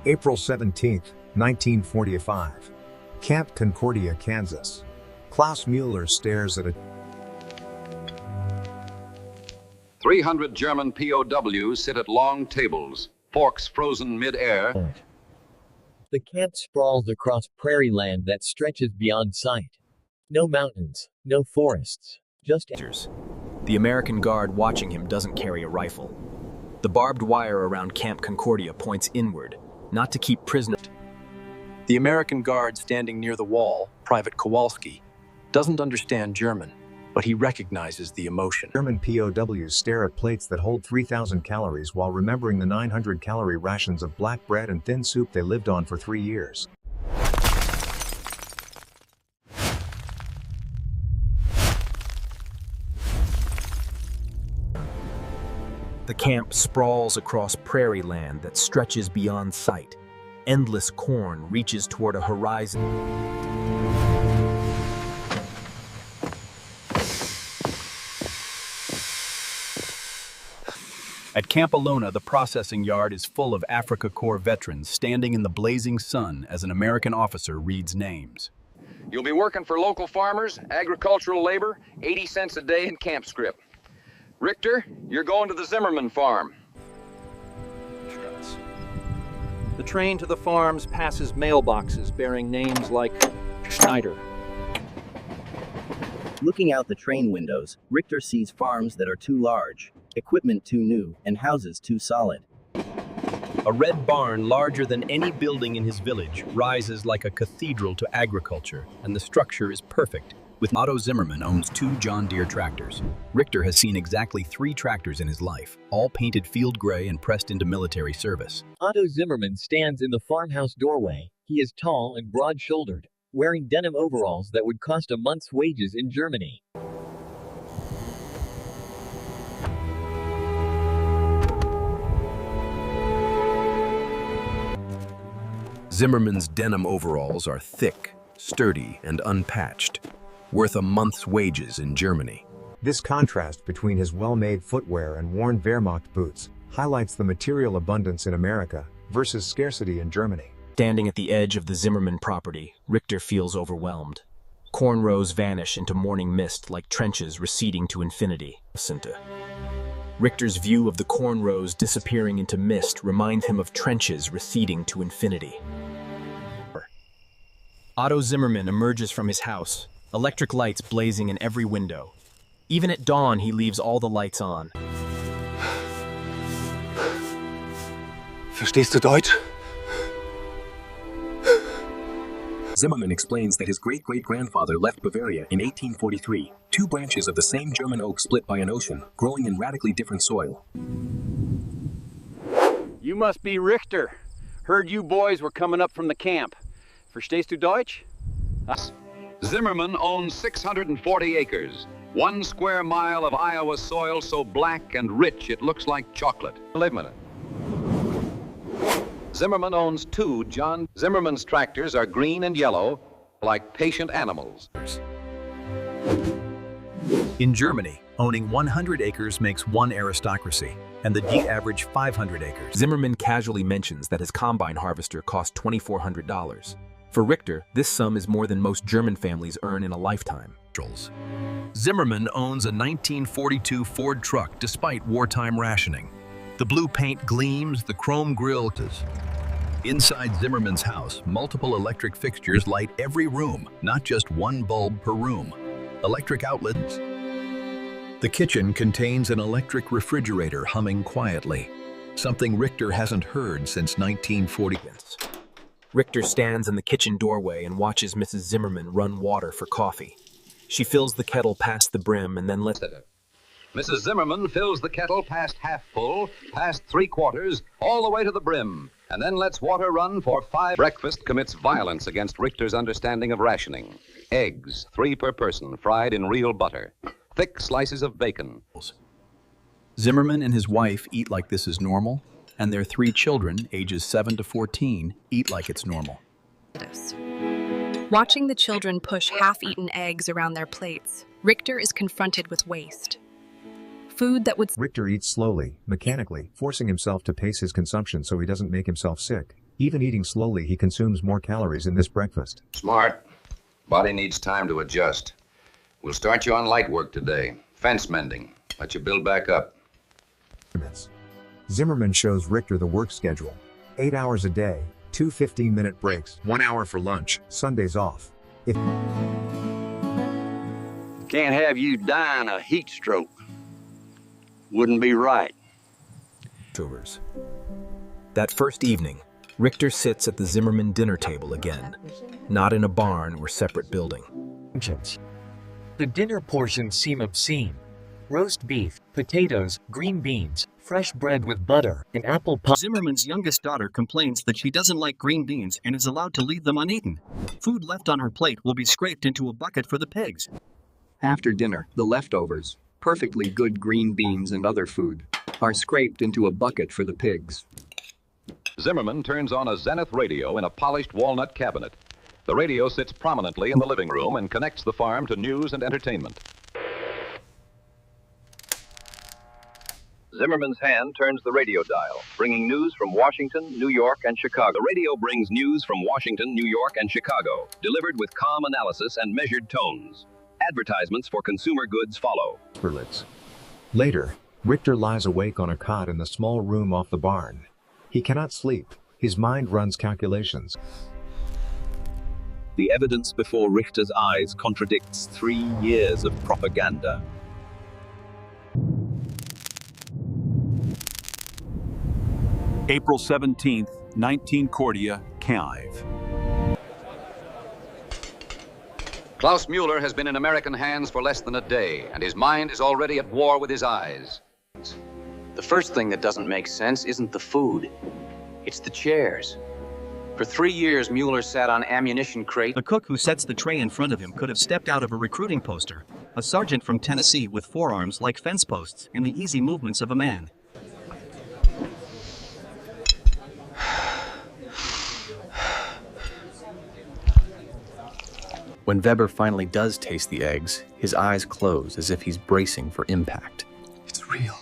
April 17, 1945. Camp Concordia, Kansas. Klaus Mueller stares at a 300 German POWs sit at long tables, forks frozen mid-air. The camp sprawls across prairie land that stretches beyond sight. No mountains, no forests, just The American guard watching him doesn't carry a rifle. The barbed wire around Camp Concordia points inward, not to keep prisoners. The American guard standing near the wall, Private Kowalski, doesn't understand German, but he recognizes the emotion. German POWs stare at plates that hold 3,000 calories while remembering the 900-calorie rations of black bread and thin soup they lived on for 3 years. The camp sprawls across prairie land that stretches beyond sight. Endless corn reaches toward a horizon. At Camp Alona, the processing yard is full of Africa Corps veterans standing in the blazing sun as an American officer reads names. You'll be working for local farmers, agricultural labor, 80 cents a day in camp script. Richter, you're going to the Zimmerman farm. The train to the farms passes mailboxes bearing names like Schneider. Looking out the train windows, Richter sees farms that are too large, equipment too new, and houses too solid. A red barn larger than any building in his village rises like a cathedral to agriculture, and the structure is perfect. Otto Zimmerman owns 2 John Deere tractors. Richter has seen exactly 3 tractors in his life, all painted field gray and pressed into military service. Otto Zimmerman stands in the farmhouse doorway. He is tall and broad-shouldered, wearing denim overalls that would cost a month's wages in Germany. Zimmerman's denim overalls are thick, sturdy, and unpatched, worth a month's wages in Germany. This contrast between his well-made footwear and worn Wehrmacht boots highlights the material abundance in America versus scarcity in Germany. Standing at the edge of the Zimmerman property, Richter feels overwhelmed. Corn rows vanish into morning mist like trenches receding to infinity. Richter's view of the corn rows disappearing into mist reminds him of trenches receding to infinity. Otto Zimmerman emerges from his house, electric lights blazing in every window. Even at dawn, he leaves all the lights on. Verstehst du Deutsch? Zimmerman explains that his great-great-grandfather left Bavaria in 1843, 2 branches of the same German oak split by an ocean, growing in radically different soil. You must be Richter. Heard you boys were coming up from the camp. Verstehst du Deutsch? Zimmerman owns 640 acres, 1 square mile of Iowa soil so black and rich it looks like chocolate. Wait a minute. Zimmerman owns 2 John. Zimmerman's tractors are green and yellow, like patient animals. In Germany, owning 100 acres makes 1 aristocracy, and the average 500 acres. Zimmerman casually mentions that his combine harvester cost $2,400. For Richter, this sum is more than most German families earn in a lifetime. Zimmerman owns a 1942 Ford truck despite wartime rationing. The blue paint gleams, the chrome grille. Inside Zimmerman's house, multiple electric fixtures light every room, not just 1 bulb per room. Electric outlets. The kitchen contains an electric refrigerator humming quietly, something Richter hasn't heard since 1940. Richter stands in the kitchen doorway and watches Mrs. Zimmerman run water for coffee. She fills the kettle past the brim and then lets it. Mrs. Zimmerman fills the kettle past half full, past 3/4, all the way to the brim, and then lets water run for 5. Breakfast commits violence against Richter's understanding of rationing. Eggs, 3 per person, fried in real butter. Thick slices of bacon. Zimmerman and his wife eat like this is normal, and their 3 children, ages 7 to 14, eat like it's normal. Watching the children push half-eaten eggs around their plates, Richter is confronted with waste. Food that would... Richter eats slowly, mechanically, forcing himself to pace his consumption so he doesn't make himself sick. Even eating slowly, he consumes more calories in this breakfast. Smart. Body needs time to adjust. We'll start you on light work today. Fence mending. Let you build back up. Zimmerman shows Richter the work schedule. 8 hours a day, 2 15-minute breaks, 1 hour for lunch, Sundays off. If Can't have you dying a heat stroke. Wouldn't be right. That first evening, Richter sits at the Zimmerman dinner table again, not in a barn or separate building. The dinner portions seem obscene. Roast beef, potatoes, green beans, fresh bread with butter, and apple pie. Zimmerman's youngest daughter complains that she doesn't like green beans and is allowed to leave them uneaten. Food left on her plate will be scraped into a bucket for the pigs. After dinner, the leftovers, perfectly good green beans and other food, are scraped into a bucket for the pigs. Zimmerman turns on a Zenith radio in a polished walnut cabinet. The radio sits prominently in the living room and connects the farm to news and entertainment. Zimmerman's hand turns the radio dial, bringing news from Washington, New York, and Chicago. The radio brings news from Washington, New York, and Chicago, delivered with calm analysis and measured tones. Advertisements for consumer goods follow. Later, Richter lies awake on a cot in the small room off the barn. He cannot sleep. His mind runs calculations. The evidence before Richter's eyes contradicts 3 years of propaganda. April 17th, 19 Cordia, Kiev. Klaus Mueller has been in American hands for less than a day, and his mind is already at war with his eyes. The first thing that doesn't make sense isn't the food. It's the chairs. For 3 years, Mueller sat on ammunition crates. The cook who sets the tray in front of him could have stepped out of a recruiting poster. A sergeant from Tennessee with forearms like fence posts and the easy movements of a man. When Weber finally does taste the eggs, his eyes close as if he's bracing for impact. It's real.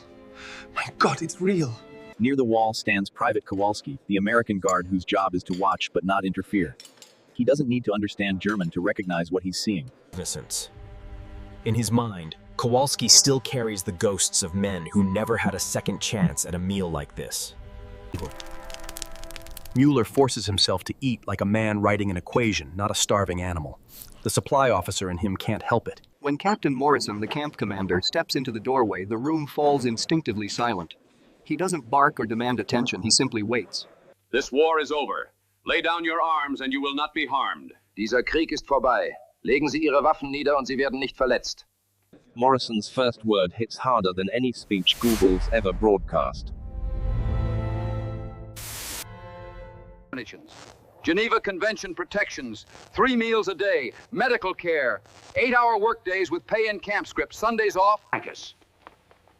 My God, it's real. Near the wall stands Private Kowalski, the American guard whose job is to watch but not interfere. He doesn't need to understand German to recognize what he's seeing. Innocence. In his mind, Kowalski still carries the ghosts of men who never had a second chance at a meal like this. Mueller forces himself to eat like a man writing an equation, not a starving animal. The supply officer in him can't help it. When Captain Morrison, the camp commander, steps into the doorway, the room falls instinctively silent. He doesn't bark or demand attention, he simply waits. This war is over. Lay down your arms and you will not be harmed. Dieser Krieg ist vorbei. Legen Sie Ihre Waffen nieder und Sie werden nicht verletzt. Morrison's first word hits harder than any speech Google's ever broadcast. Geneva Convention protections, 3 meals a day, medical care, 8-hour workdays with pay and camp script, Sundays off.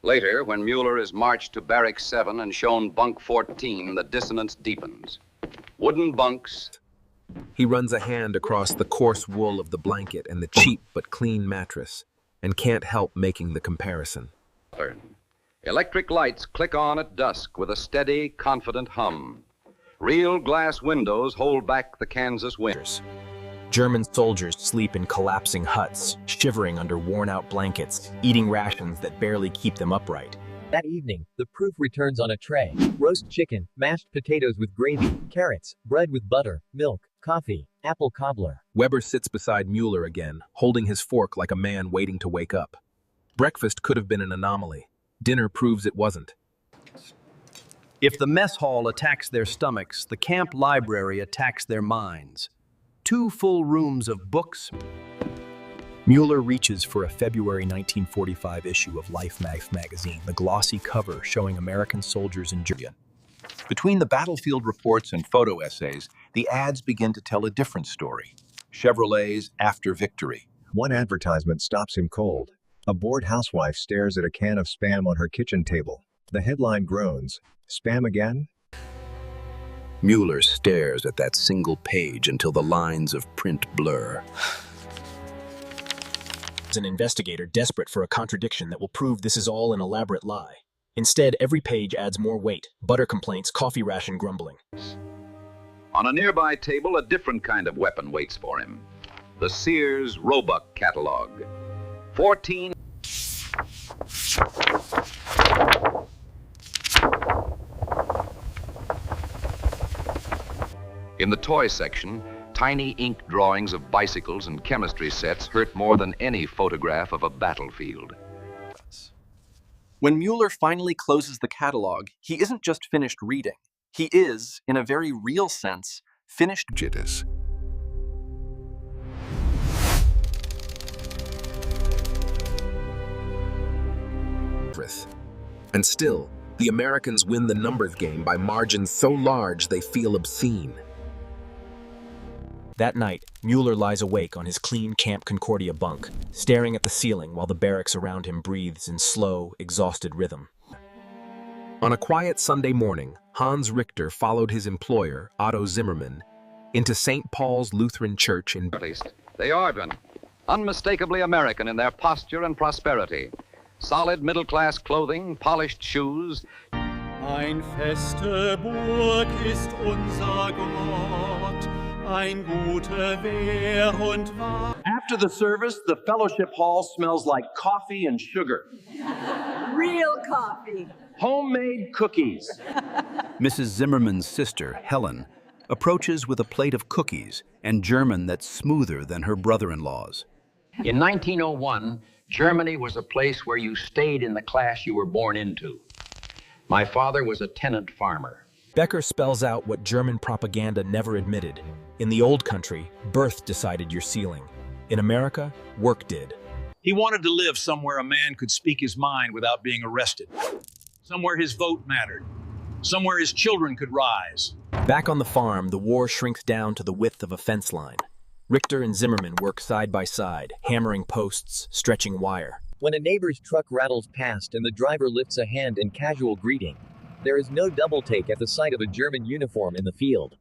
Later, when Mueller is marched to Barrack 7 and shown bunk 14, the dissonance deepens. Wooden bunks. He runs a hand across the coarse wool of the blanket and the cheap but clean mattress, and can't help making the comparison. Electric lights click on at dusk with a steady, confident hum. Real glass windows hold back the Kansas winters. German soldiers sleep in collapsing huts, shivering under worn-out blankets, eating rations that barely keep them upright. That evening, the proof returns on a tray. Roast chicken, mashed potatoes with gravy, carrots, bread with butter, milk, coffee, apple cobbler. Weber sits beside Mueller again, holding his fork like a man waiting to wake up. Breakfast could have been an anomaly. Dinner proves it wasn't. If the mess hall attacks their stomachs, the camp library attacks their minds. 2 full rooms of books. Mueller reaches for a February 1945 issue of Life magazine, the glossy cover showing American soldiers in Germany. Between the battlefield reports and photo essays, the ads begin to tell a different story. Chevrolet's after victory. One advertisement stops him cold. A bored housewife stares at a can of Spam on her kitchen table. The headline groans, "Spam again?" Mueller stares at that single page until the lines of print blur. As an investigator desperate for a contradiction that will prove this is all an elaborate lie. Instead, every page adds more weight. Butter complaints, coffee ration grumbling. On a nearby table, a different kind of weapon waits for him. The Sears Roebuck catalog. 14. In the toy section, tiny ink drawings of bicycles and chemistry sets hurt more than any photograph of a battlefield. When Mueller finally closes the catalog, he isn't just finished reading. He is, in a very real sense, finished. Jitters. And still, the Americans win the numbers game by margins so large they feel obscene. That night, Mueller lies awake on his clean Camp Concordia bunk, staring at the ceiling while the barracks around him breathes in slow, exhausted rhythm. On a quiet Sunday morning, Hans Richter followed his employer, Otto Zimmermann, into St. Paul's Lutheran Church in... At least, they are unmistakably American in their posture and prosperity. Solid middle-class clothing, polished shoes. Ein feste Burg ist unser Gott, ein gute Wehr und Wahr. After the service, the fellowship hall smells like coffee and sugar. Real coffee. Homemade cookies. Mrs. Zimmerman's sister, Helen, approaches with a plate of cookies and German that's smoother than her brother-in-law's. In 1901, Germany was a place where you stayed in the class you were born into. My father was a tenant farmer. Becker spells out what German propaganda never admitted. In the old country, birth decided your ceiling. In America, work did. He wanted to live somewhere a man could speak his mind without being arrested. Somewhere his vote mattered. Somewhere his children could rise. Back on the farm, the war shrinks down to the width of a fence line. Richter and Zimmermann work side by side, hammering posts, stretching wire. When a neighbor's truck rattles past and the driver lifts a hand in casual greeting, there is no double take at the sight of a German uniform in the field.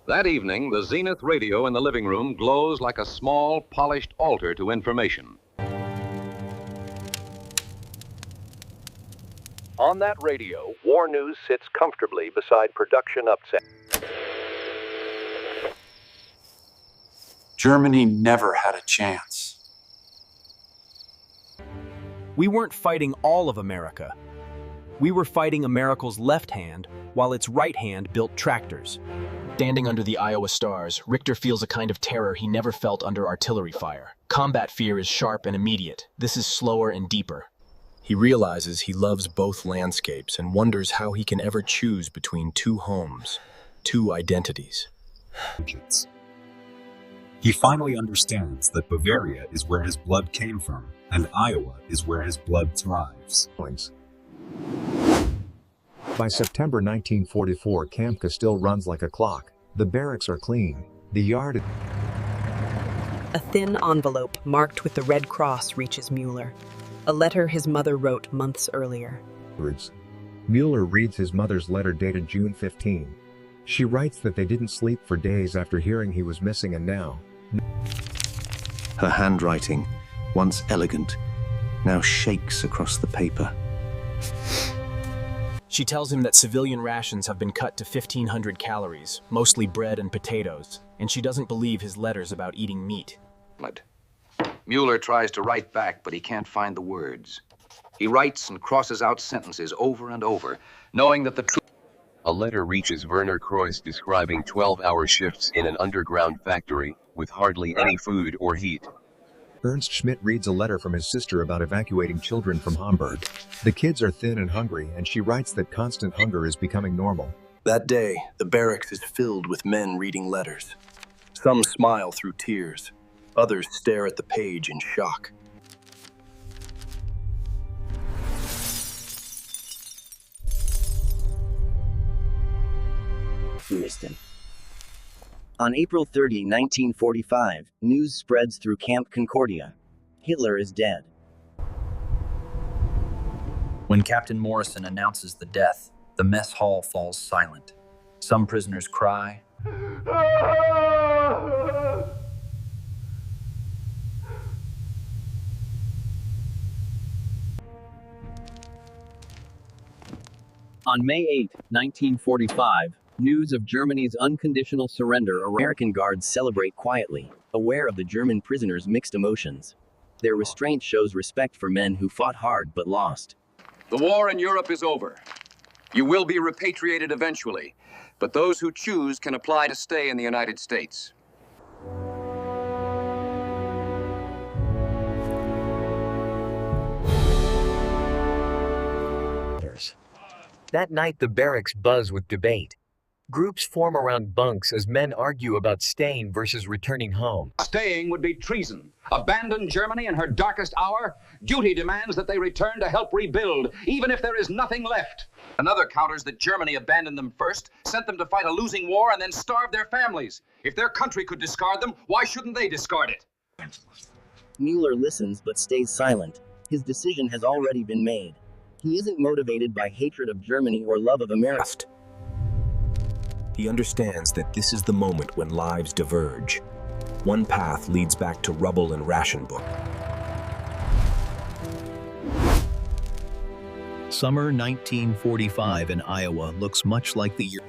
That evening, the Zenith radio in the living room glows like a small, polished altar to information. On that radio, War News sits comfortably beside production upset. Germany never had a chance. We weren't fighting all of America. We were fighting America's left hand, while its right hand built tractors. Standing under the Iowa stars, Richter feels a kind of terror he never felt under artillery fire. Combat fear is sharp and immediate. This is slower and deeper. He realizes he loves both landscapes and wonders how he can ever choose between two homes, two identities. He finally understands that Bavaria is where his blood came from, and Iowa is where his blood thrives. By September 1944, Kampka still runs like a clock. The barracks are clean. The yard... A thin envelope marked with the Red Cross reaches Mueller. A letter his mother wrote months earlier. Mueller reads his mother's letter dated June 15. She writes that they didn't sleep for days after hearing he was missing and now... Her handwriting, once elegant, now shakes across the paper. She tells him that civilian rations have been cut to 1,500 calories, mostly bread and potatoes, and she doesn't believe his letters about eating meat. Mueller tries to write back, but he can't find the words. He writes and crosses out sentences over and over, knowing that the truth... A letter reaches Werner Kreuss describing 12-hour shifts in an underground factory, with hardly any food or heat. Ernst Schmidt reads a letter from his sister about evacuating children from Hamburg. The kids are thin and hungry, and she writes that constant hunger is becoming normal. That day, the barracks is filled with men reading letters. Some smile through tears. Others stare at the page in shock. Houston. On April 30, 1945, news spreads through Camp Concordia. Hitler is dead. When Captain Morrison announces the death, the mess hall falls silent. Some prisoners cry. On May 8, 1945, news of Germany's unconditional surrender arrived. American guards celebrate quietly, aware of the German prisoners' mixed emotions. Their restraint shows respect for men who fought hard but lost. The war in Europe is over. You will be repatriated eventually, but those who choose can apply to stay in the United States. That night, the barracks buzz with debate. Groups form around bunks as men argue about staying versus returning home. Staying would be treason. Abandon Germany in her darkest hour? Duty demands that they return to help rebuild, even if there is nothing left. Another counters that Germany abandoned them first, sent them to fight a losing war, and then starved their families. If their country could discard them, why shouldn't they discard it? Mueller listens but stays silent. His decision has already been made. He isn't motivated by hatred of Germany or love of America. He understands that this is the moment when lives diverge. One path leads back to rubble and ration book. Summer 1945 in Iowa looks much like the year.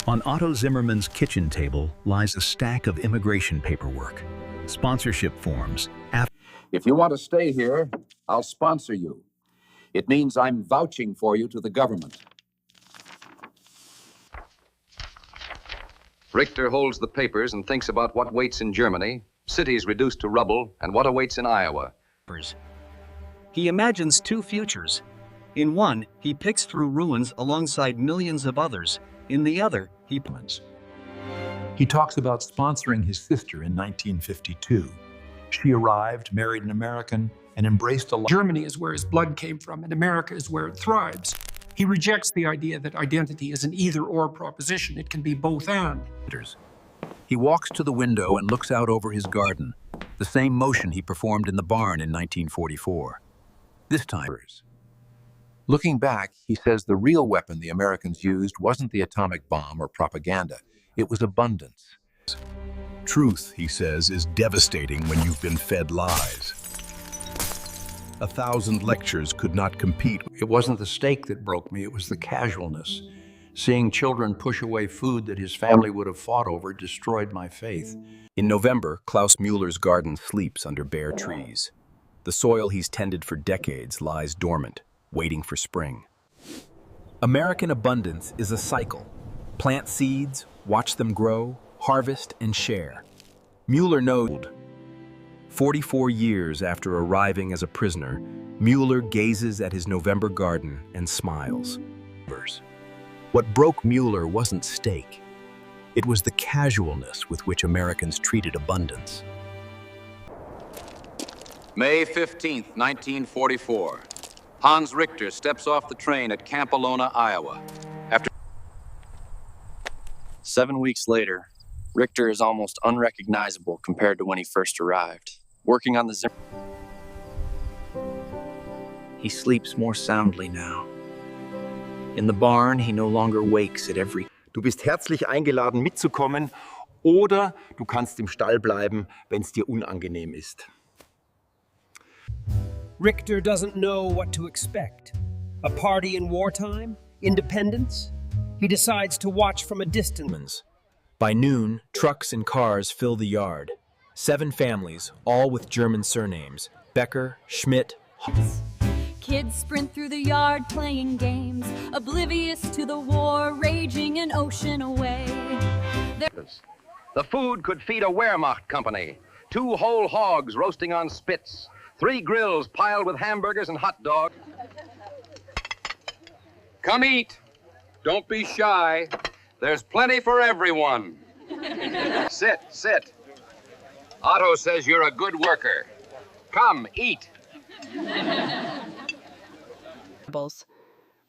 On Otto Zimmerman's kitchen table lies a stack of immigration paperwork, sponsorship forms. If you want to stay here, I'll sponsor you. It means I'm vouching for you to the government. Richter holds the papers and thinks about what waits in Germany, cities reduced to rubble, and what awaits in Iowa. He imagines two futures. In one, he picks through ruins alongside millions of others. In the other, he plans. He talks about sponsoring his sister in 1952. She arrived, married an American, and embraced a life. Germany is where his blood came from, and America is where it thrives. He rejects the idea that identity is an either-or proposition. It can be both and. He walks to the window and looks out over his garden, the same motion he performed in the barn in 1944. This time. Looking back, he says the real weapon the Americans used wasn't the atomic bomb or propaganda. It was abundance. Truth, he says, is devastating when you've been fed lies. 1,000 lectures could not compete. It wasn't the steak that broke me, it was the casualness. Seeing children push away food that his family would have fought over destroyed my faith. In November, Klaus Mueller's garden sleeps under bare trees. The soil he's tended for decades lies dormant, waiting for spring. American abundance is a cycle. Plant seeds, watch them grow, harvest, and share. Mueller knows. 44 years after arriving as a prisoner, Mueller gazes at his November garden and smiles. What broke Mueller wasn't steak. It was the casualness with which Americans treated abundance. May 15th, 1944. Hans Richter steps off the train at Camp Alona, Iowa. 7 weeks later, Richter is almost unrecognizable compared to when he first arrived. Working on the He sleeps more soundly now. In the barn, he no longer wakes at every... Du bist herzlich eingeladen, mitzukommen, oder du kannst im Stall bleiben, wenn es dir unangenehm ist. Richter doesn't know what to expect. A party in wartime? Independence? He decides to watch from a distance. By noon, trucks and cars fill the yard. 7 families, all with German surnames: Becker, Schmidt. Kids sprint through the yard playing games, oblivious to the war raging an ocean away. The food could feed a Wehrmacht company. 2 whole hogs roasting on spits. 3 grills piled with hamburgers and hot dogs. Come eat. Don't be shy. There's plenty for everyone. Sit, sit. Otto says you're a good worker. Come, eat.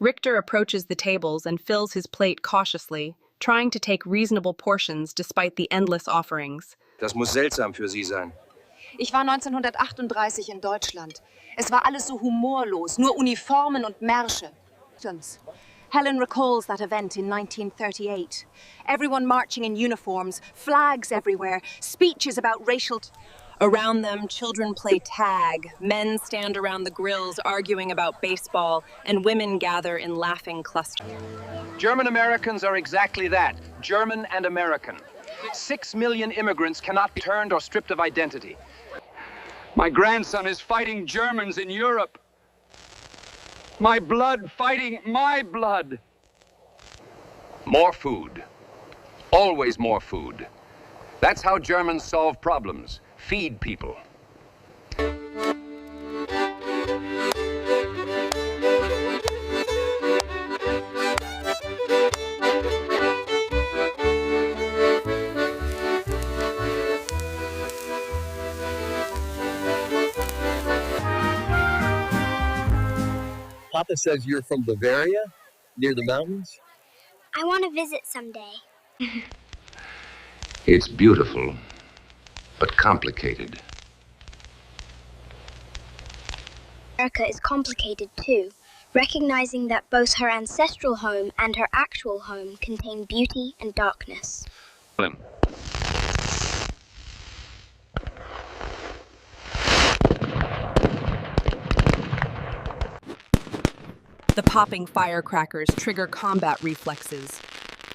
Richter approaches the tables and fills his plate cautiously, trying to take reasonable portions despite the endless offerings. Das muss seltsam für Sie sein. Ich war 1938 in Deutschland. Es war alles so humorlos, nur Uniformen und Märsche. Helen recalls that event in 1938. Everyone marching in uniforms, flags everywhere, speeches about racial... Around them, children play tag, men stand around the grills arguing about baseball, and women gather in laughing clusters. German Americans are exactly that, German and American. 6 million immigrants cannot be turned or stripped of identity. My grandson is fighting Germans in Europe. My blood fighting my blood. More food. Always more food. That's how Germans solve problems. Feed people. Papa says you're from Bavaria, near the mountains? I want to visit someday. It's beautiful, but complicated. America is complicated too, recognizing that both her ancestral home and her actual home contain beauty and darkness. The popping firecrackers trigger combat reflexes.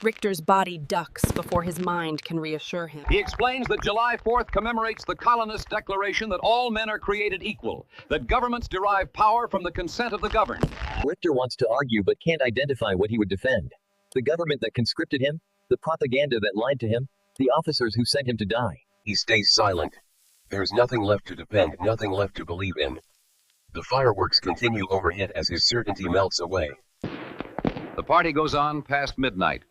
Richter's body ducks before his mind can reassure him. He explains that July 4th commemorates the colonist declaration that all men are created equal, that governments derive power from the consent of the governed. Richter wants to argue but can't identify what he would defend. The government that conscripted him, the propaganda that lied to him, the officers who sent him to die. He stays silent. There's nothing left to defend, nothing left to believe in. The fireworks continue overhead as his certainty melts away. The party goes on past midnight.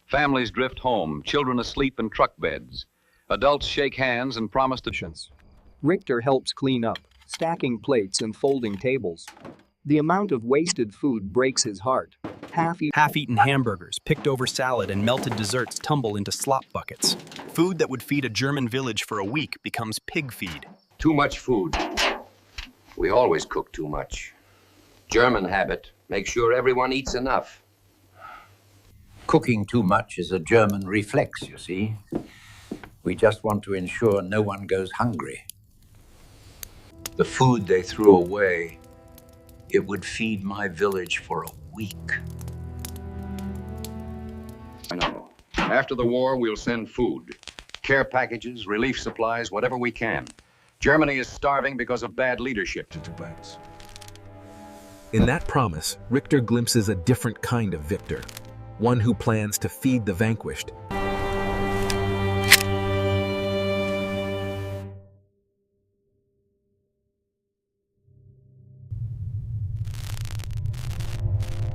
Families drift home, children asleep in truck beds. Adults shake hands and promise to... Richter helps clean up, stacking plates and folding tables. The amount of wasted food breaks his heart. Half-eaten hamburgers, picked over salad, and melted desserts tumble into slop buckets. Food that would feed a German village for a week becomes pig feed. Too much food. We always cook too much. German habit. Make sure everyone eats enough. Cooking too much is a German reflex, you see. We just want to ensure no one goes hungry. The food they threw away, it would feed my village for a week. I know. After the war, we'll send food. Care packages, relief supplies, whatever we can. Germany is starving because of bad leadership. In that promise, Richter glimpses a different kind of victor, one who plans to feed the vanquished.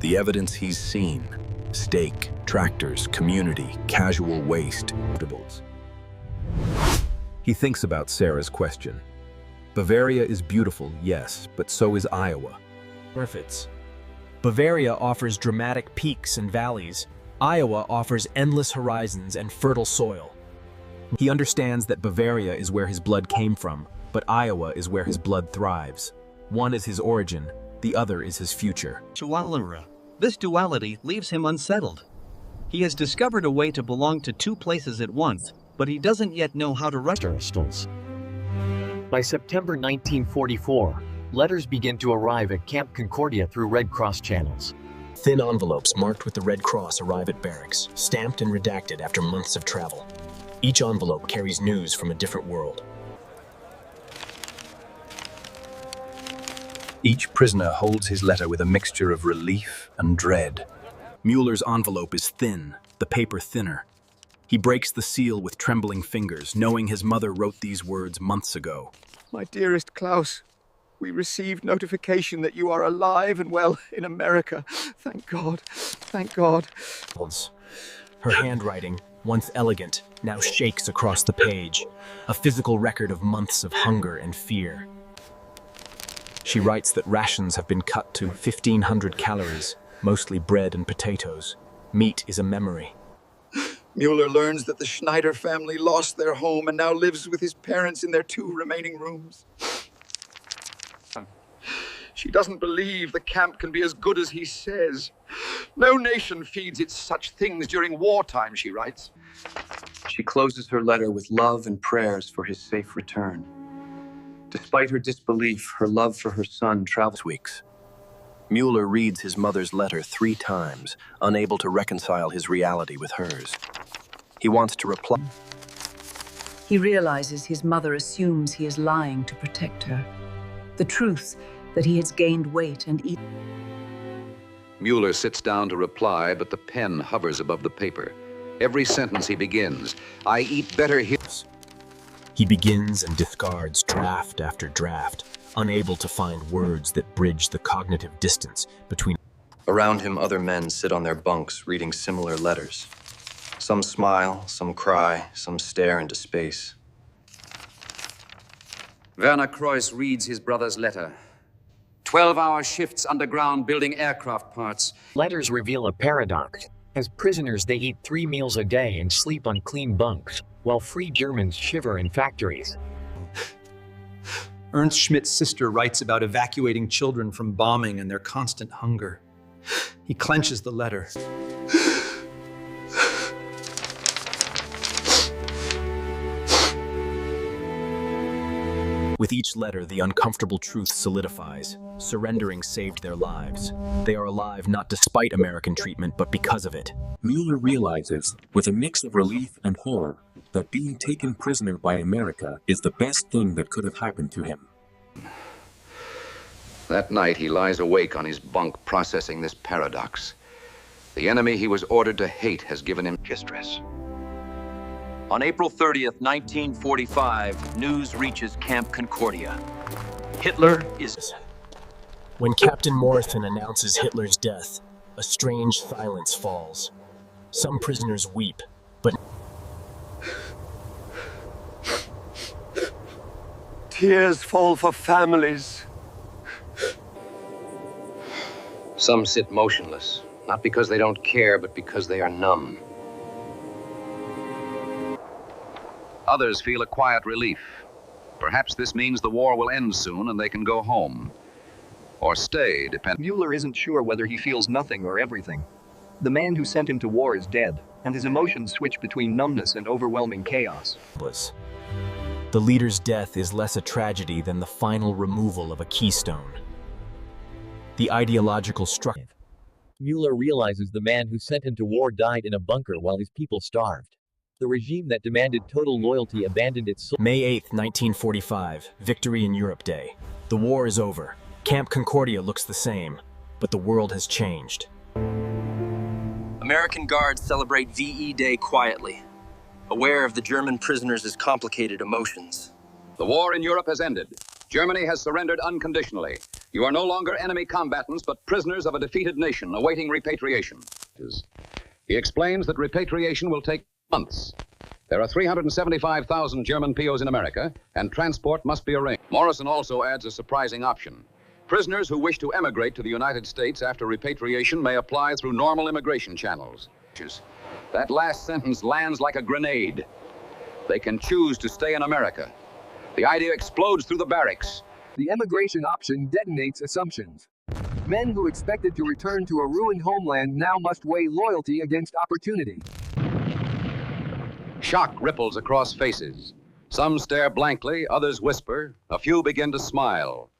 The evidence he's seen: steak, tractors, community, casual waste, edibles. He thinks about Sarah's question. Bavaria is beautiful, yes, but so is Iowa. Benefits. Bavaria offers dramatic peaks and valleys. Iowa offers endless horizons and fertile soil. He understands that Bavaria is where his blood came from, but Iowa is where his blood thrives. One is his origin, the other is his future. This duality leaves him unsettled. He has discovered a way to belong to two places at once, but he doesn't yet know how to rush. By September 1944, letters begin to arrive at Camp Concordia through Red Cross channels. Thin envelopes marked with the Red Cross arrive at barracks, stamped and redacted after months of travel. Each envelope carries news from a different world. Each prisoner holds his letter with a mixture of relief and dread. Mueller's envelope is thin, the paper thinner. He breaks the seal with trembling fingers, knowing his mother wrote these words months ago. My dearest Klaus, we received notification that you are alive and well in America. Thank God. Thank God. Her handwriting, once elegant, now shakes across the page, a physical record of months of hunger and fear. She writes that rations have been cut to 1,500 calories, mostly bread and potatoes. Meat is a memory. Mueller learns that the Schneider family lost their home and now lives with his parents in their 2 remaining rooms. She doesn't believe the camp can be as good as he says. No nation feeds it such things during wartime, she writes. She closes her letter with love and prayers for his safe return. Despite her disbelief, her love for her son travels weeks. Mueller reads his mother's letter 3 times, unable to reconcile his reality with hers. He wants to reply. He realizes his mother assumes he is lying to protect her. The truth that he has gained weight and eaten. Mueller sits down to reply, but the pen hovers above the paper. Every sentence he begins, I eat better here. He begins and discards draft after draft, unable to find words that bridge the cognitive distance between. Around him, other men sit on their bunks reading similar letters. Some smile, some cry, some stare into space. Werner Kreuss reads his brother's letter. 12-hour shifts underground building aircraft parts. Letters reveal a paradox. As prisoners, they eat 3 meals a day and sleep on clean bunks, while free Germans shiver in factories. Ernst Schmidt's sister writes about evacuating children from bombing and their constant hunger. He clenches the letter. With each letter, the uncomfortable truth solidifies. Surrendering saved their lives. They are alive not despite American treatment, but because of it. Mueller realizes, with a mix of relief and horror, that being taken prisoner by America is the best thing that could have happened to him. That night, he lies awake on his bunk, processing this paradox. The enemy he was ordered to hate has given him distress. On April 30th, 1945, news reaches Camp Concordia. Hitler is... When Captain Morrison announces Hitler's death, a strange silence falls. Some prisoners weep, but... Tears fall for families. Some sit motionless, not because they don't care, but because they are numb. Others feel a quiet relief. Perhaps this means the war will end soon and they can go home. Or stay, depending. Mueller isn't sure whether he feels nothing or everything. The man who sent him to war is dead, and his emotions switch between numbness and overwhelming chaos. The leader's death is less a tragedy than the final removal of a keystone. The ideological structure. Mueller realizes the man who sent him to war died in a bunker while his people starved. The regime that demanded total loyalty abandoned its... May 8, 1945, Victory in Europe Day. The war is over. Camp Concordia looks the same, but the world has changed. American guards celebrate VE Day quietly, aware of the German prisoners' complicated emotions. The war in Europe has ended. Germany has surrendered unconditionally. You are no longer enemy combatants, but prisoners of a defeated nation awaiting repatriation. He explains that repatriation will take months. There are 375,000 German POWs in America, and transport must be arranged. Morrison also adds a surprising option. Prisoners who wish to emigrate to the United States after repatriation may apply through normal immigration channels. That last sentence lands like a grenade. They can choose to stay in America. The idea explodes through the barracks. The emigration option detonates assumptions. Men who expected to return to a ruined homeland now must weigh loyalty against opportunity. Shock ripples across faces. Some stare blankly, others whisper, a few begin to smile.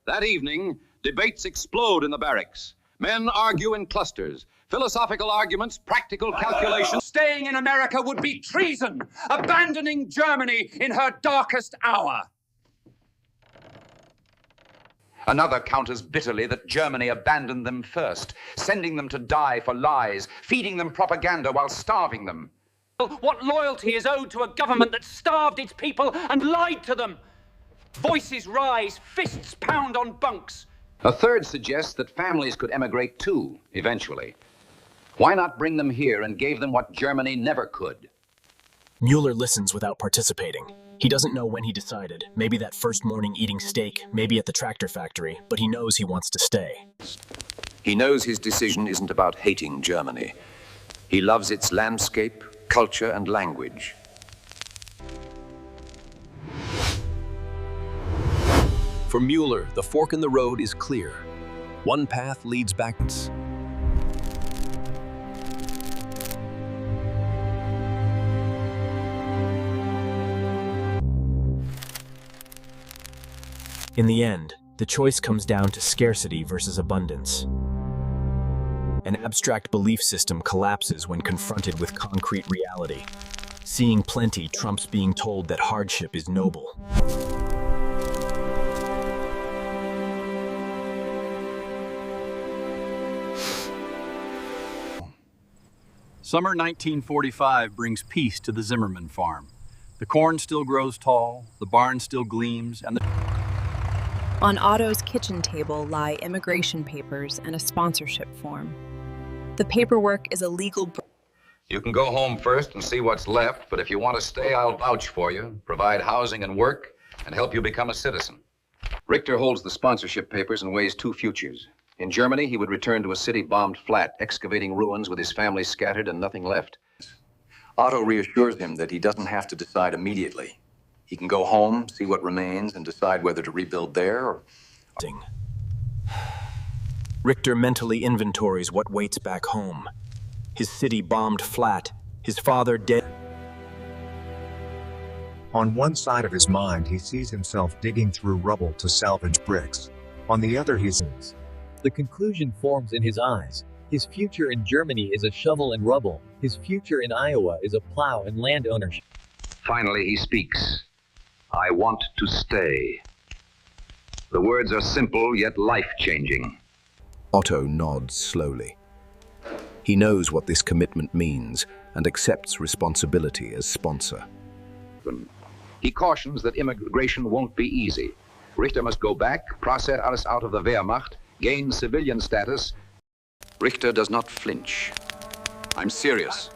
That evening, debates explode in the barracks. Men argue in clusters. Philosophical arguments, practical calculations. Staying in America would be treason, abandoning Germany in her darkest hour. Another counters bitterly that Germany abandoned them first, sending them to die for lies, feeding them propaganda while starving them. What loyalty is owed to a government that starved its people and lied to them? Voices rise, fists pound on bunks. A third suggests that families could emigrate too, eventually. Why not bring them here and give them what Germany never could? Mueller listens without participating. He doesn't know when he decided. Maybe that first morning eating steak, maybe at the tractor factory, but he knows he wants to stay. He knows his decision isn't about hating Germany. He loves its landscape, culture, and language. For Mueller, the fork in the road is clear. One path leads back. In the end, the choice comes down to scarcity versus abundance. An abstract belief system collapses when confronted with concrete reality. Seeing plenty trumps being told that hardship is noble. Summer 1945 brings peace to the Zimmerman farm. The corn still grows tall, the barn still gleams, and On Otto's kitchen table lie immigration papers and a sponsorship form. The paperwork is a legal. You can go home first and see what's left, but if you want to stay, I'll vouch for you, provide housing and work, and help you become a citizen. Richter holds the sponsorship papers and weighs two futures. In Germany, he would return to a city bombed flat, excavating ruins with his family scattered and nothing left. Otto reassures him that he doesn't have to decide immediately. He can go home, see what remains, and decide whether to rebuild there or... Richter mentally inventories what waits back home. His city bombed flat, his father dead. On one side of his mind, he sees himself digging through rubble to salvage bricks. On the other, he sees. The conclusion forms in his eyes. His future in Germany is a shovel and rubble. His future in Iowa is a plow and land ownership. Finally, he speaks. I want to stay. The words are simple, yet life-changing. Otto nods slowly. He knows what this commitment means and accepts responsibility as sponsor. He cautions that immigration won't be easy. Richter must go back, process us out of the Wehrmacht, gain civilian status. Richter does not flinch. I'm serious,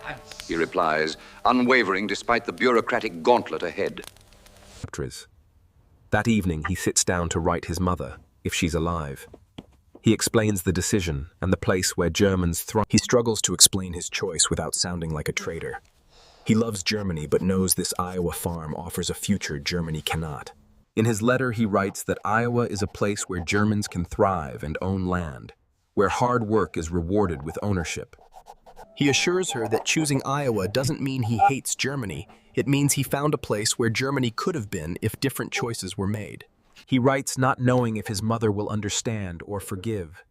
he replies, unwavering despite the bureaucratic gauntlet ahead. That evening, he sits down to write his mother, if she's alive. He explains the decision and the place where Germans thrive. He struggles to explain his choice without sounding like a traitor. He loves Germany but knows this Iowa farm offers a future Germany cannot. In his letter, he writes that Iowa is a place where Germans can thrive and own land, where hard work is rewarded with ownership. He assures her that choosing Iowa doesn't mean he hates Germany. It means he found a place where Germany could have been if different choices were made. He writes not knowing if his mother will understand or forgive.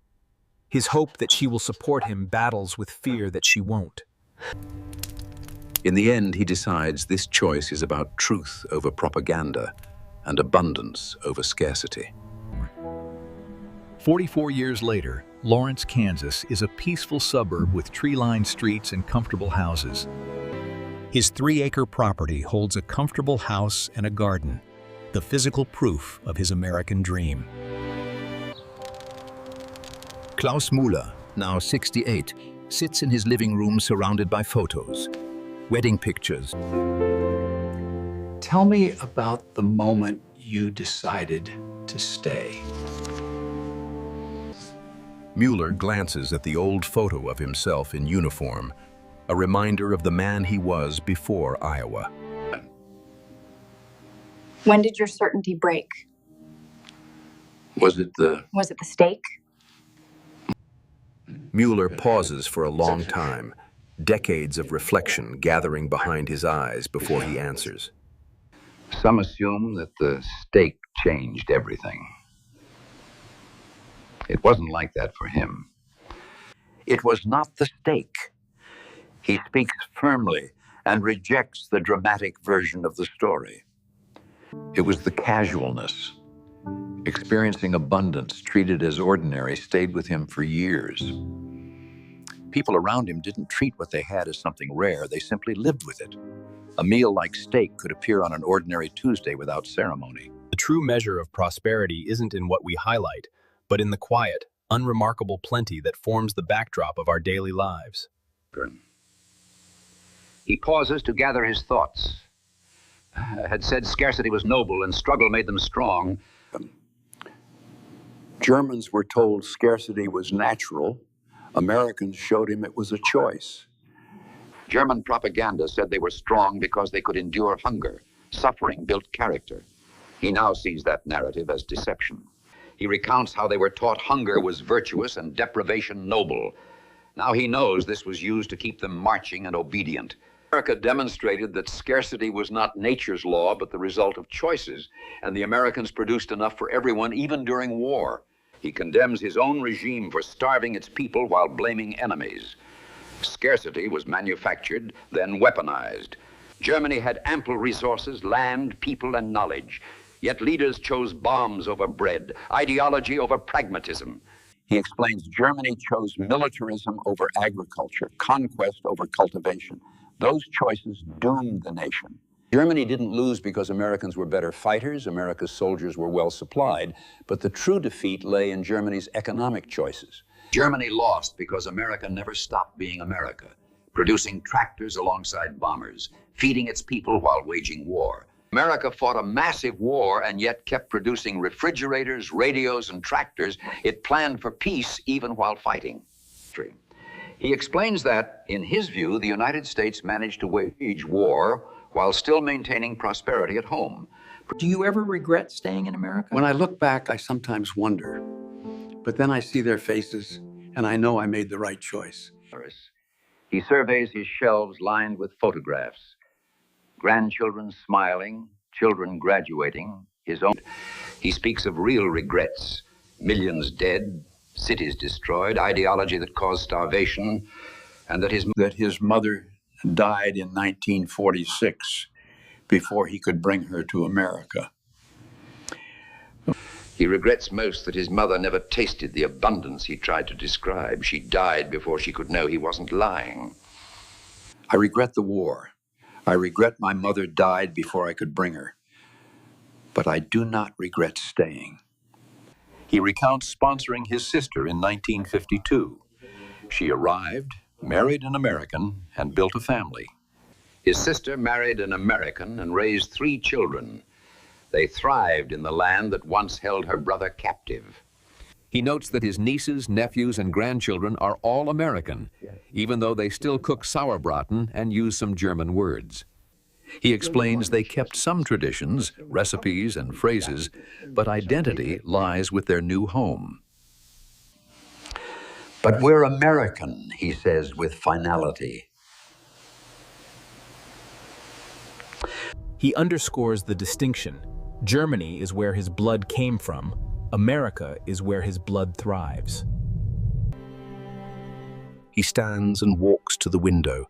His hope that she will support him battles with fear that she won't. In the end, he decides this choice is about truth over propaganda and abundance over scarcity. 44 years later, Lawrence, Kansas is a peaceful suburb with tree-lined streets and comfortable houses. His 3-acre property holds a comfortable house and a garden, the physical proof of his American dream. Klaus Müller, now 68, sits in his living room surrounded by photos, wedding pictures. Tell me about the moment you decided to stay. Mueller glances at the old photo of himself in uniform, a reminder of the man he was before Iowa. When did your certainty break? Was it the stake? Mueller pauses for a long time, decades of reflection gathering behind his eyes before he answers. Some assume that the stake changed everything. It wasn't like that for him. It was not the stake. He speaks firmly and rejects the dramatic version of the story. It was the casualness. Experiencing abundance, treated as ordinary, stayed with him for years. People around him didn't treat what they had as something rare, they simply lived with it. A meal like steak could appear on an ordinary Tuesday without ceremony. The true measure of prosperity isn't in what we highlight, but in the quiet, unremarkable plenty that forms the backdrop of our daily lives. He pauses to gather his thoughts. Had said scarcity was noble and struggle made them strong. Germans were told scarcity was natural. Americans showed him it was a choice. German propaganda said they were strong because they could endure hunger. Suffering built character. He now sees that narrative as deception. He recounts how they were taught hunger was virtuous and deprivation noble. Now he knows this was used to keep them marching and obedient. America demonstrated that scarcity was not nature's law, but the result of choices, and the Americans produced enough for everyone, even during war. He condemns his own regime for starving its people while blaming enemies. Scarcity was manufactured, then weaponized. Germany had ample resources, land, people, and knowledge. Yet leaders chose bombs over bread, ideology over pragmatism. He explains Germany chose militarism over agriculture, conquest over cultivation. Those choices doomed the nation. Germany didn't lose because Americans were better fighters, America's soldiers were well supplied, but the true defeat lay in Germany's economic choices. Germany lost because America never stopped being America, producing tractors alongside bombers, feeding its people while waging war. America fought a massive war and yet kept producing refrigerators, radios, and tractors. It planned for peace even while fighting. He explains that, in his view, the United States managed to wage war while still maintaining prosperity at home. Do you ever regret staying in America? When I look back, I sometimes wonder. But then I see their faces, and I know I made the right choice. He surveys his shelves lined with photographs. Grandchildren smiling, children graduating, his own. He speaks of real regrets, millions dead, cities destroyed, ideology that caused starvation, and that his mother died in 1946 before he could bring her to America. He regrets most that his mother never tasted the abundance he tried to describe. She died before she could know he wasn't lying. I regret the war. I regret my mother died before I could bring her. But I do not regret staying. He recounts sponsoring his sister in 1952. She arrived, married an American, and built a family. His sister married an American and raised 3 children. They thrived in the land that once held her brother captive. He notes that his nieces, nephews, and grandchildren are all American, even though they still cook sauerbraten and use some German words. He explains they kept some traditions, recipes, and phrases, but identity lies with their new home. But we're American, he says with finality. He underscores the distinction. Germany is where his blood came from. America is where his blood thrives. He stands and walks to the window,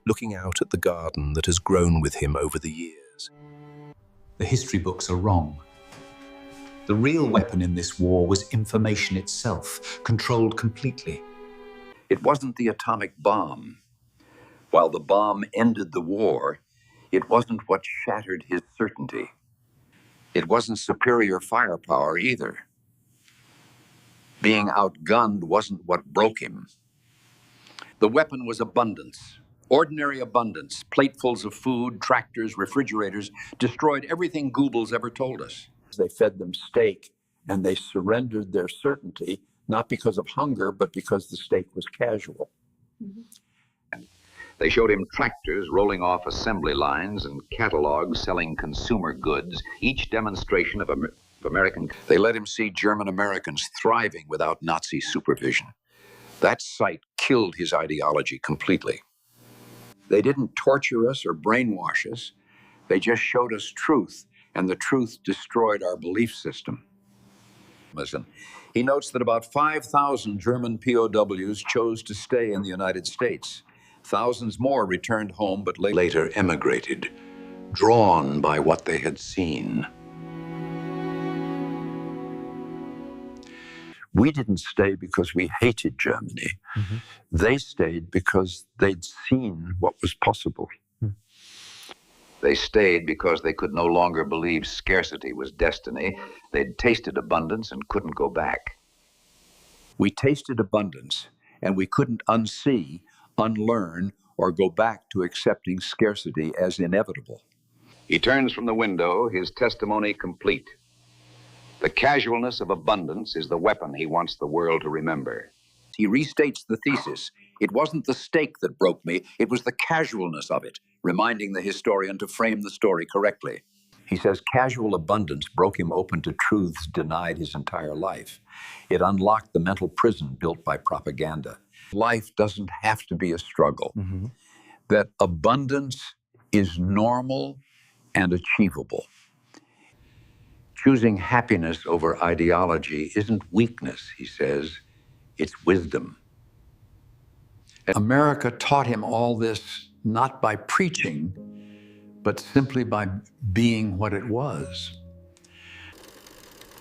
looking out at the garden that has grown with him over the years. The history books are wrong. The real weapon in this war was information itself, controlled completely. It wasn't the atomic bomb. While the bomb ended the war, it wasn't what shattered his certainty. It wasn't superior firepower either. Being outgunned wasn't what broke him. The weapon was abundance, ordinary abundance, platefuls of food, tractors, refrigerators, destroyed everything Goebbels ever told us. They fed them steak, and they surrendered their certainty, not because of hunger, but because the steak was casual. They showed him tractors rolling off assembly lines and catalogs selling consumer goods, each demonstration of American. They let him see German Americans thriving without Nazi supervision. That sight killed his ideology completely. They didn't torture us or brainwash us. They just showed us truth, and the truth destroyed our belief system. He notes that about 5,000 German POWs chose to stay in the United States. Thousands more returned home, but later emigrated, drawn by what they had seen. We didn't stay because we hated Germany. They stayed because they'd seen what was possible. They stayed because they could no longer believe scarcity was destiny. They'd tasted abundance and couldn't go back. We tasted abundance, and we couldn't unsee, unlearn, or go back to accepting scarcity as inevitable. He turns from the window, his testimony complete. The casualness of abundance is the weapon he wants the world to remember. He restates the thesis. It wasn't the steak that broke me, it was the casualness of it, reminding the historian to frame the story correctly. He says casual abundance broke him open to truths denied his entire life. It unlocked the mental prison built by propaganda. Life doesn't have to be a struggle. that abundance is normal and achievable. Choosing happiness over ideology isn't weakness, he says, it's wisdom. America taught him all this not by preaching, but simply by being what it was.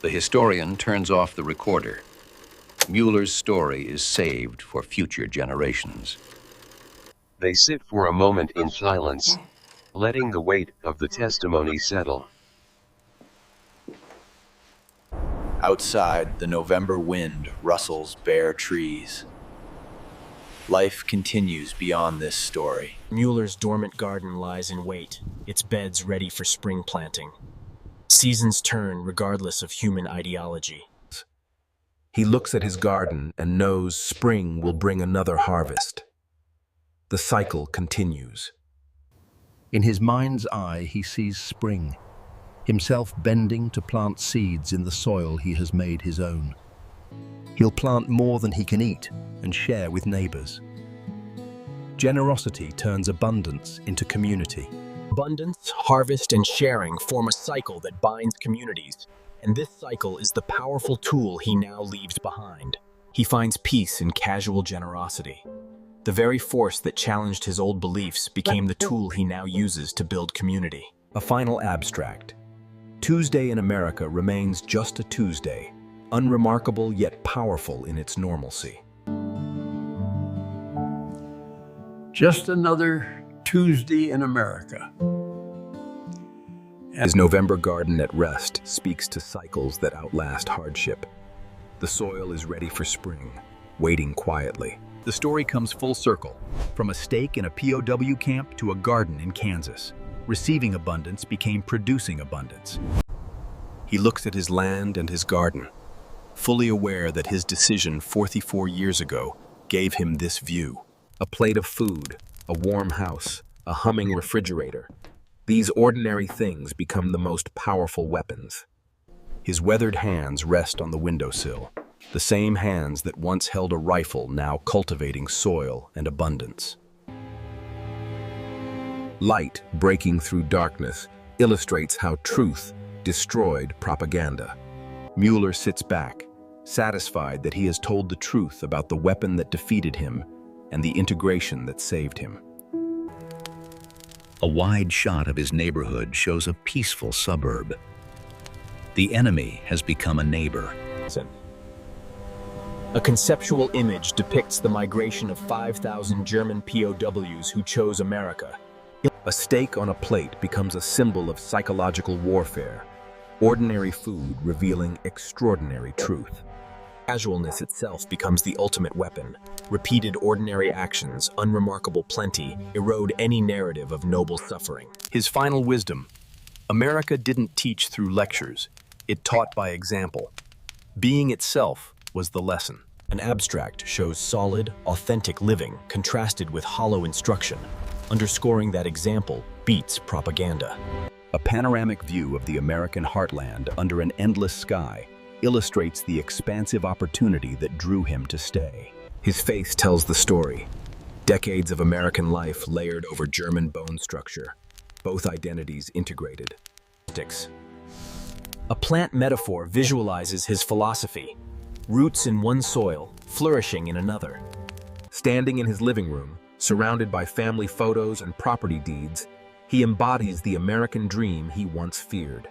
The historian turns off the recorder. Mueller's story is saved for future generations. They sit for a moment in silence, letting the weight of the testimony settle. Outside, the November wind rustles bare trees. Life continues beyond this story. Mueller's dormant garden lies in wait, its beds ready for spring planting. Seasons turn regardless of human ideology. He looks at his garden and knows spring will bring another harvest. The cycle continues. In his mind's eye, he sees spring, himself bending to plant seeds in the soil he has made his own. He'll plant more than he can eat and share with neighbors. Generosity turns abundance into community. Abundance, harvest, and sharing form a cycle that binds communities, and this cycle is the powerful tool he now leaves behind. He finds peace in casual generosity. The very force that challenged his old beliefs became the tool he now uses to build community. A final abstract. Tuesday in America remains just a Tuesday, unremarkable yet powerful in its normalcy. Just another Tuesday in America. His November garden at rest speaks to cycles that outlast hardship. The soil is ready for spring, waiting quietly. The story comes full circle, from a stake in a POW camp to a garden in Kansas. Receiving abundance became producing abundance. He looks at his land and his garden, fully aware that his decision 44 years ago gave him this view. A plate of food, a warm house, a humming refrigerator. These ordinary things become the most powerful weapons. His weathered hands rest on the windowsill, the same hands that once held a rifle now cultivating soil and abundance. Light breaking through darkness illustrates how truth destroyed propaganda. Mueller sits back, satisfied that he has told the truth about the weapon that defeated him and the integration that saved him. A wide shot of his neighborhood shows a peaceful suburb. The enemy has become a neighbor. A conceptual image depicts the migration of 5,000 German POWs who chose America. A steak on a plate becomes a symbol of psychological warfare, ordinary food revealing extraordinary truth. Casualness itself becomes the ultimate weapon. Repeated ordinary actions, unremarkable plenty, erode any narrative of noble suffering. His final wisdom: America didn't teach through lectures, it taught by example. Being itself was the lesson. An abstract shows solid, authentic living contrasted with hollow instruction, underscoring that example beats propaganda. A panoramic view of the American heartland under an endless sky illustrates the expansive opportunity that drew him to stay. His face tells the story. Decades of American life layered over German bone structure, both identities integrated. A plant metaphor visualizes his philosophy: roots in one soil, flourishing in another. Standing in his living room, surrounded by family photos and property deeds, he embodies the American dream he once feared.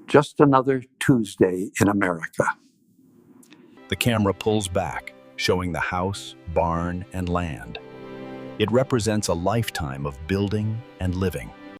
Just another Tuesday in America. The camera pulls back, showing the house, barn, and land. It represents a lifetime of building and living.